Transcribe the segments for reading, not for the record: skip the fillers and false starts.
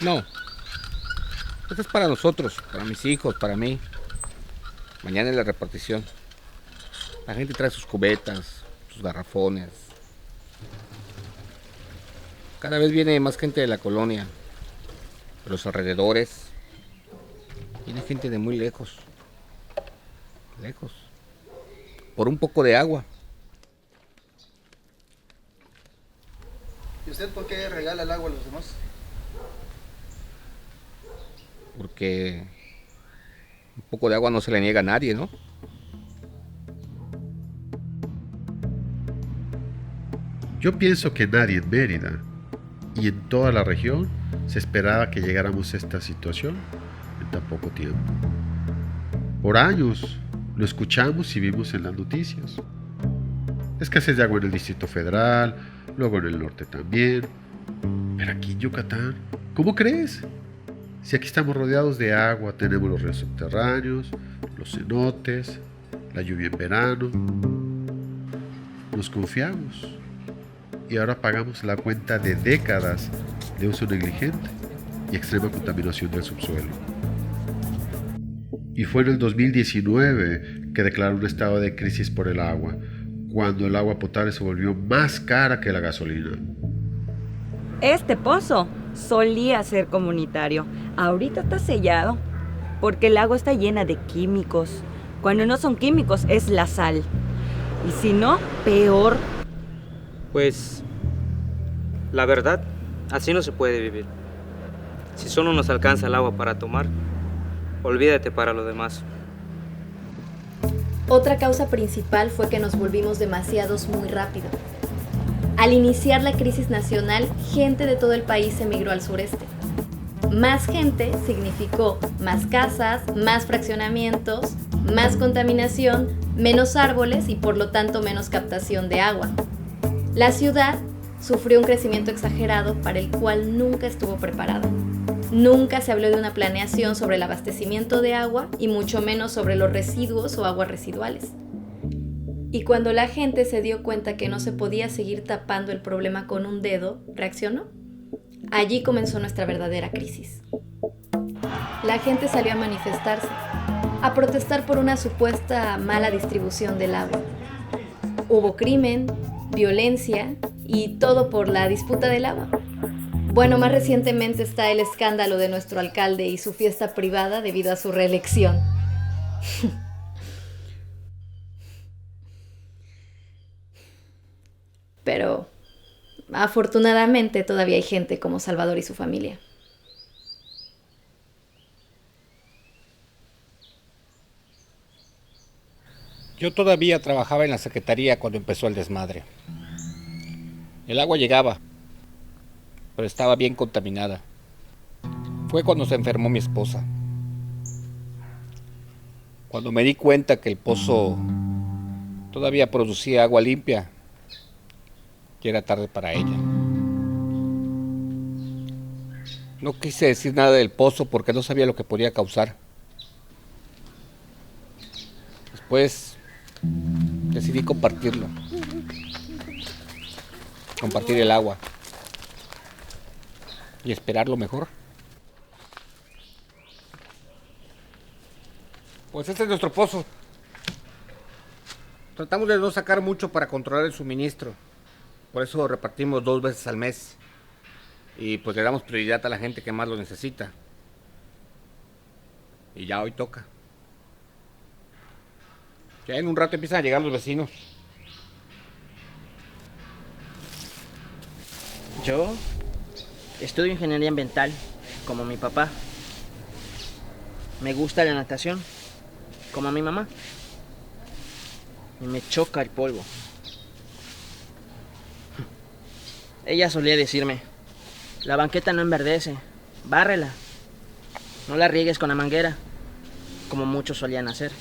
No, esto es para nosotros, para mis hijos, para mí. Mañana es la repartición. La gente trae sus cubetas, sus garrafones. Cada vez viene más gente de la colonia, de los alrededores. Viene gente de muy lejos, lejos, por un poco de agua. ¿Y usted por qué regala el agua a los demás? Porque un poco de agua no se le niega a nadie, ¿no? Yo pienso que nadie en Mérida y en toda la región se esperaba que llegáramos a esta situación en tan poco tiempo. Por años lo escuchamos y vimos en las noticias. Escasez de agua en el Distrito Federal, luego en el norte también. Pero aquí en Yucatán, ¿cómo crees? Si aquí estamos rodeados de agua, tenemos los ríos subterráneos, los cenotes, la lluvia en verano. Nos confiamos y ahora pagamos la cuenta de décadas de uso negligente y extrema contaminación del subsuelo. Y fue en el 2019 que declaró un estado de crisis por el agua, cuando el agua potable se volvió más cara que la gasolina. Este pozo solía ser comunitario. Ahorita está sellado porque el agua está llena de químicos. Cuando no son químicos es la sal. Y si no, peor. Pues, la verdad, así no se puede vivir. Si solo nos alcanza el agua para tomar, olvídate para lo demás. Otra causa principal fue que nos volvimos demasiados muy rápido. Al iniciar la crisis nacional, gente de todo el país emigró al sureste. Más gente significó más casas, más fraccionamientos, más contaminación, menos árboles y por lo tanto menos captación de agua. La ciudad sufrió un crecimiento exagerado para el cual nunca estuvo preparada. Nunca se habló de una planeación sobre el abastecimiento de agua y mucho menos sobre los residuos o aguas residuales. Y cuando la gente se dio cuenta que no se podía seguir tapando el problema con un dedo, reaccionó. Allí comenzó nuestra verdadera crisis. La gente salió a manifestarse, a protestar por una supuesta mala distribución del agua. Hubo crimen, violencia y todo por la disputa del agua. Bueno, más recientemente está el escándalo de nuestro alcalde y su fiesta privada debido a su reelección. Pero afortunadamente todavía hay gente como Salvador y su familia. Yo todavía trabajaba en la secretaría cuando empezó el desmadre. El agua llegaba, pero estaba bien contaminada. Fue cuando se enfermó mi esposa. Cuando me di cuenta que el pozo todavía producía agua limpia, ya era tarde para ella. No quise decir nada del pozo porque no sabía lo que podía causar. Después decidí compartirlo. Compartir el agua. Y esperar lo mejor. Pues este es nuestro pozo. Tratamos de no sacar mucho para controlar el suministro. Por eso repartimos 2 veces al mes. Y pues le damos prioridad a la gente que más lo necesita. Y ya hoy toca. Ya en un rato empiezan a llegar los vecinos. Yo estudio ingeniería ambiental, como mi papá. Me gusta la natación, como mi mamá. Y me choca el polvo. Ella solía decirme, la banqueta no enverdece, bárrela. No la riegues con la manguera, como muchos solían hacer.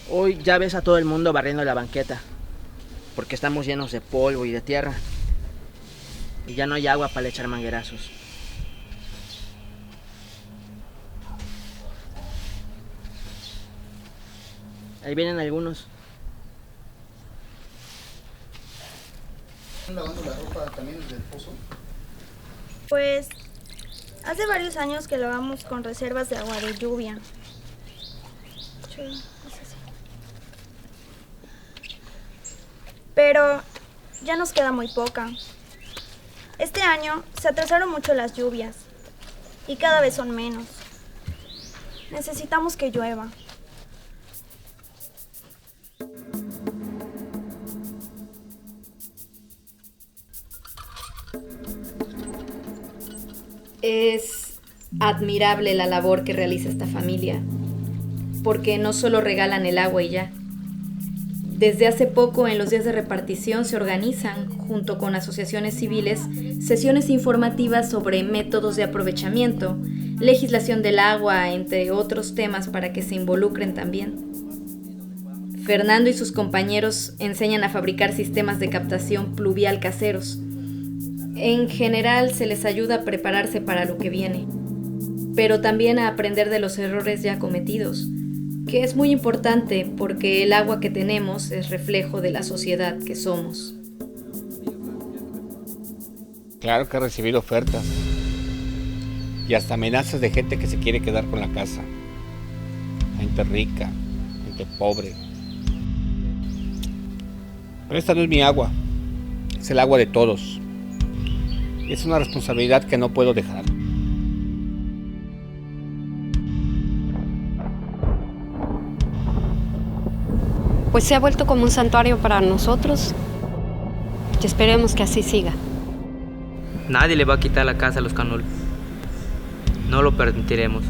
Hoy ya ves a todo el mundo barriendo la banqueta, porque estamos llenos de polvo y de tierra. Y ya no hay agua para echar manguerazos. Ahí vienen algunos. ¿Están lavando la ropa también desde el pozo? Pues hace varios años que lavamos con reservas de agua de lluvia. Sí, es así. Pero ya nos queda muy poca. Este año se atrasaron mucho las lluvias y cada vez son menos. Necesitamos que llueva. Es admirable la labor que realiza esta familia, porque no solo regalan el agua y ya. Desde hace poco, en los días de repartición, se organizan, junto con asociaciones civiles, sesiones informativas sobre métodos de aprovechamiento, legislación del agua, entre otros temas para que se involucren también. Fernando y sus compañeros enseñan a fabricar sistemas de captación pluvial caseros. En general, se les ayuda a prepararse para lo que viene, pero también a aprender de los errores ya cometidos, que es muy importante porque el agua que tenemos es reflejo de la sociedad que somos. Claro que he recibido ofertas y hasta amenazas de gente que se quiere quedar con la casa. Gente rica, gente pobre. Pero esta no es mi agua, es el agua de todos. Y es una responsabilidad que no puedo dejar. Pues se ha vuelto como un santuario para nosotros y esperemos que así siga. Nadie le va a quitar la casa a los Canul. No lo permitiremos.